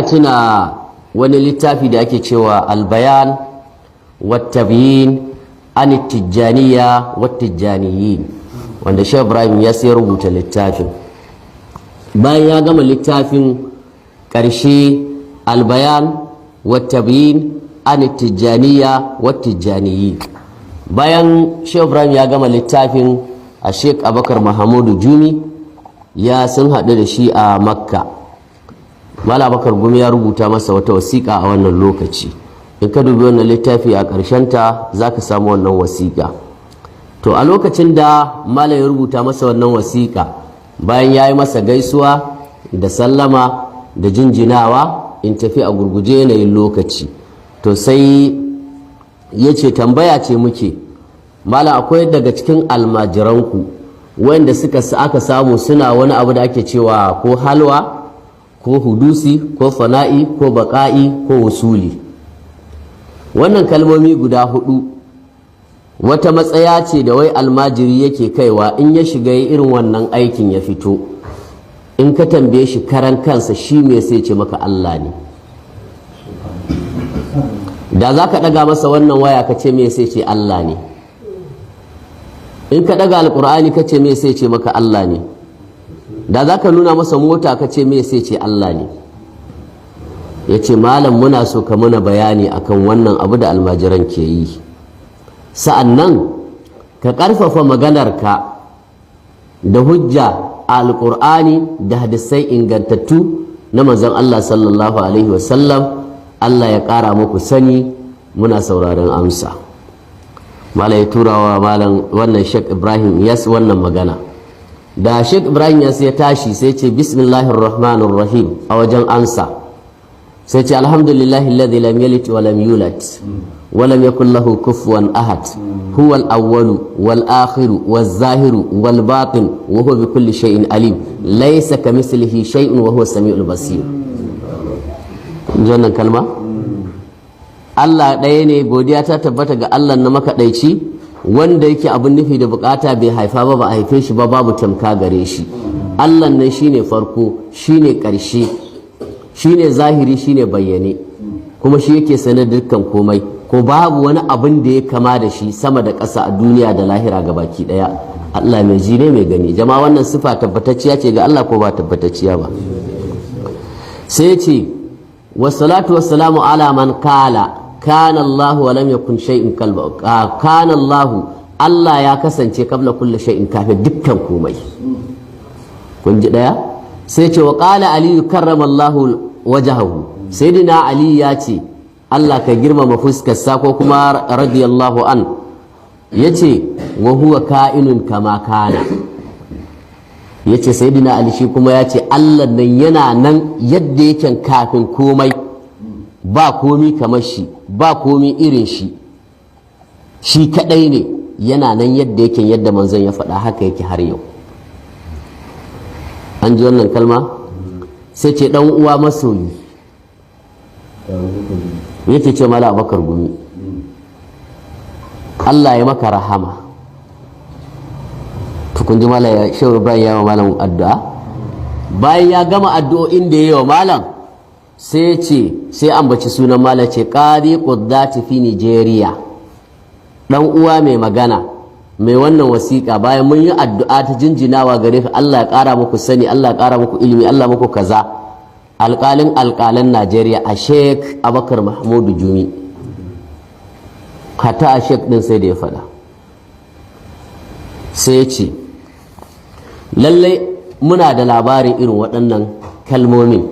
tuna wani littafi da ake cewa albayan wattabyin an tijjaniya wattijjaniyin wanda Sheikh Ibrahim ya sai rubuta littafin. Bayan ya gama littafin ƙarshe albayan wattabyin an tijjaniya wattijjaniyin, bayan Sheikh Ibrahim ya gama littafin, a Sheikh Abubakar Mahamudu Jumi ya sun haɗu da shi a Makka. Malam Bakar Gumi ya rubuta masa wata wasiƙa a wannan lokaci. In ka dubi wannan littafi a ƙarshenta za ka samu wannan wasiƙa. To a lokacin da Malam ya rubuta masa wannan wasiƙa, bayan ya yi masa gaisuwa da sallama da jinjinawa, in tafi a gurguje yanayin lokaci, to sai ya ce tambaya ce muke, Malam akwai daga cikin almajiranku wanda aka samu suna wani abu da ake cewa ko halwa ko hudusi ko fana'i ko baƙa'i ko wusuli. Wannan kalmomi guda hudu wata matsaya ce da wai almajiri yake kaiwa in ya shiga irin wannan aikin ya fito, in ka tambaye shi karan kansa shi me sai ce maka Allah ne. Da za ka ɗaga masa wannan waya ka ce me sai ce Allah ne, in ka ɗaga alƙur'ani ka ce me sai ce maka Allah ne, da za ka nuna masa mota ka ce me sai ce Allah ne. Ya ce malam muna so ka muna bayani akan wannan abu da almajiran ke yi, sa'an nan ka ƙarfafa maganarka da hujja a alƙur'ani da hadisai ingantattu na manzon Allah sallallahu alaihi wasallam. Allah ya ƙara muku sani, muna sauraron amsa. Malam ya turawa malam wannan Sheikh Ibrahim Yas wannan magana. Da Sheikh Ibrahim ya tashi sai ce bismillahir rahmanir rahim a wajen ansa, sai ce alhamdulillahi alladhi lam yalid wa lam yulad wa lam yakul lahu kufuwan ahad huwa al-awwal wal akhir wal zahir wal batin wa huwa bi kulli shay'in alim laysa kamithlihi shay'un wa huwa as-sami'ul basir. Wannan kalma Allah ɗaya ne, godiya ta tabbata ga Allah na makaɗaici wanda yake abin nufi da bukata, bai haifa ba, ba a haife shi ba, babu tamka gare shi. Allah nan shine farko, shine ƙarshe, shine zahiri, shine bayyane, kuma shi yake sanar dukkan komai, ko babu wani abin da ya kama da shi sama da ƙasa a duniya da lahira ga baki ɗaya. Allah mai ji ne mai gani. Jama'a wannan sifa tabbatacciya ce ga Allah ko ba tabbatacciya ba? Sai ya ce wassalatu wassalamu ala man kala kana Allah wa lam yakun shay'in kalba. Kana Allah ya kasance kabla kulli shay'in, kafin dukkan komai. Kun ji daya? Sai ce wa qala Ali karramallahu wajhahu, sayyidina Ali ya ce Allah ka girmama fuskarsa, ko kuma radiyallahu an yace wa huwa ka'inun kama kana. Yace sayyidina Ali shi kuma ya ce Allah nan yana nan yadda yake kafin komai, ba komi kamar shi, ba komi irin shi, shi kadai ne, yana nan yadda yake, yadda manzon ya faɗa haka yake har yau. An ji wannan kalma? Sai ce dan uwa masoyi, yake ce Malam Abubakar Gumi, Allah ya maka rahama. Tukun ji Malam Shehu Ibrahim ya wa Malam addu'a. Bayan ya gama addu'o'in da ya yi wa Malam, sai ambaci sunan Malam, ce qadi quddati fi Nigeria, dan uwa mai magana mai wannan wasiƙa. Bayan mun yi addu'a ta jinjinawa gare ka, Allah ya ƙara muku sani, Allah ya ƙara muku ilimi, Allah muku kaza, alƙalan Najeriya a Sheikh Abubakar Mahamudu Jumi, hatta a Sheikh din sai da ya faɗa. Sai ya ce lallai muna da labarin irin waɗannan kalmomin.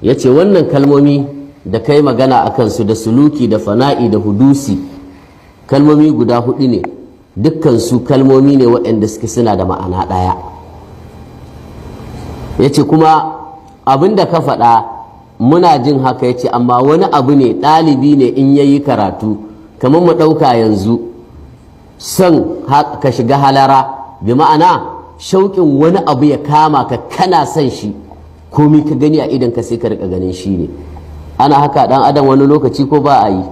Ya ce wannan kalmomi da kai magana a kansu, da suluki da fana'i da hudusi, kalmomi guda hudu ne, dukkansu kalmomi ne waɗanda suke suna da ma'ana ɗaya. Ya ce kuma abin da ka faɗa muna jin haka, ya ce amma wani abu ne ɗalibi ne in ya yi karatu, kamar mu ɗauka yanzu son ka shiga halara, bi ma'ana shauƙin wani abu ya kama ka, kana son shi, komi ka gani a idan ka sai ka rika ganin shi ne. Ana haka dan adam wani lokaci ko ba a yi?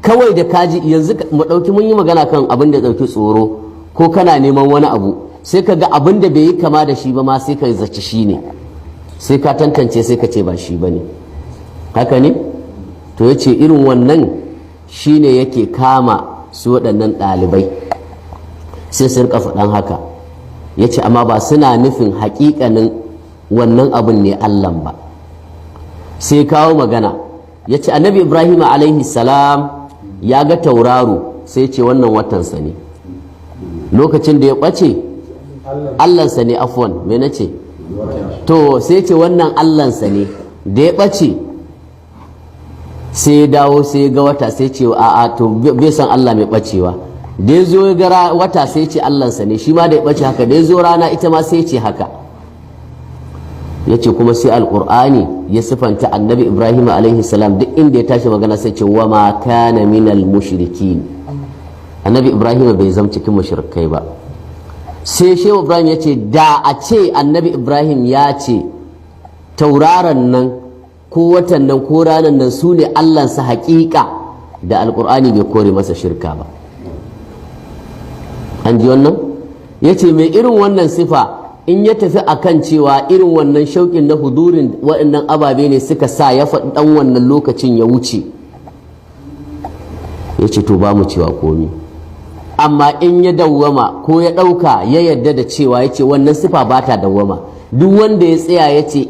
Kawai da kaji yanzu mu dauki, mun yi magana kan abin da dauki tsoro, ko kana neman wani abu sai ka ga abin da bai yi kama da shi ba ma sai ka zaci shi ne, sai ka tantance sai ka ce ba shi bane. haka ne to ya ce irin wannan shine yake kama su waɗannan ɗalibai sai su rika faɗan haka. Ya ce amma ba suna nufin haƙiƙanin wannan abin ne Allah ba. Sai kawo magana ya ce annabi Ibrahim alaihi salam ya ga tauraro sai ce wannan watansa ne, lokacin da ya ɓace Allahnsa ne, afwan me na ce to sai ce wannan Allahnsa ne, da ya ɓace sai ya dawo sai ya ga wata sai ce a'a to bai san Allah mai ɓacewa. Da ya zo ya ga wata sai ce Allahnsa ne, shi ma da ya ɓace haka, da ya zo rana ita ma sai ce haka. Ya ce kuma sai alƙur'ani ya sifanta annabi Ibrahim alaihi salam duk inda ya tashi magana sai ce wa ma kana minal mushrikin, annabi Ibrahim bai zama cikin mushrikai ba. Sai shehu Ibrahim ya ce da a ce annabi Ibrahim ya ce tauraron nan ko watan nan ko ranar nan su ne Allahnsa haƙiƙa, da alƙur'ani bai kore masa shirka ba. An ji wannan? Ya ce mai irin wannan sifa in ya tafi akan cewa irin wannan shauƙin na hudurin waɗannan ababe ne suka sa ya faɗi ɗan wannan lokacin ya wuce, ya ce to ba mu cewa komi. Amma in ya dawwama ko ya ɗauka ya yarda da cewa ya ce wannan sifa ba ta dawwama, duk wanda ya tsaya ya ce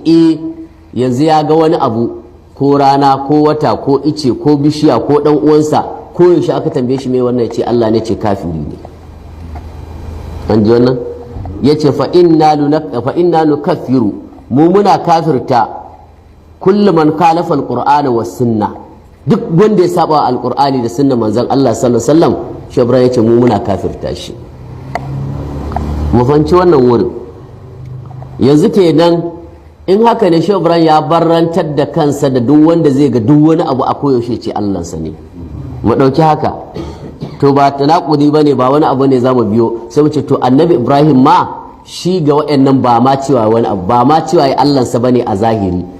yanzu ya ga wani abu ko rana ko wata ko ice ko bishiya ko ɗan uwansa ko yaushe aka tambaye shi mai wannan ya ce Allah ne, ce kafiri ne. An ji wannan? Ya ce fa inna nukaffiru, mu muna kafirta kullu man khalafa alqur'ana was sunna, duk wanda ya saba alqur'ani da sunna manzon Allah sallallahu alaihi wasallam, shabra ya ce mu muna kafirta shi. Mu fanci wannan wurin yanzu kenan in haka ne shabra ya barrantar da kansa da duk wanda zai ga duk wani abu a koyaushe ce Allahnsa ne. Mu ɗauki haka to ba tanakudi bane, ba wani abu ne zamu biyo sai mu ce to annabi Ibrahim ma shi ga waɗannan ba ma cewa wani abu, ba ma cewa ya Allahnsa bane a zahiri,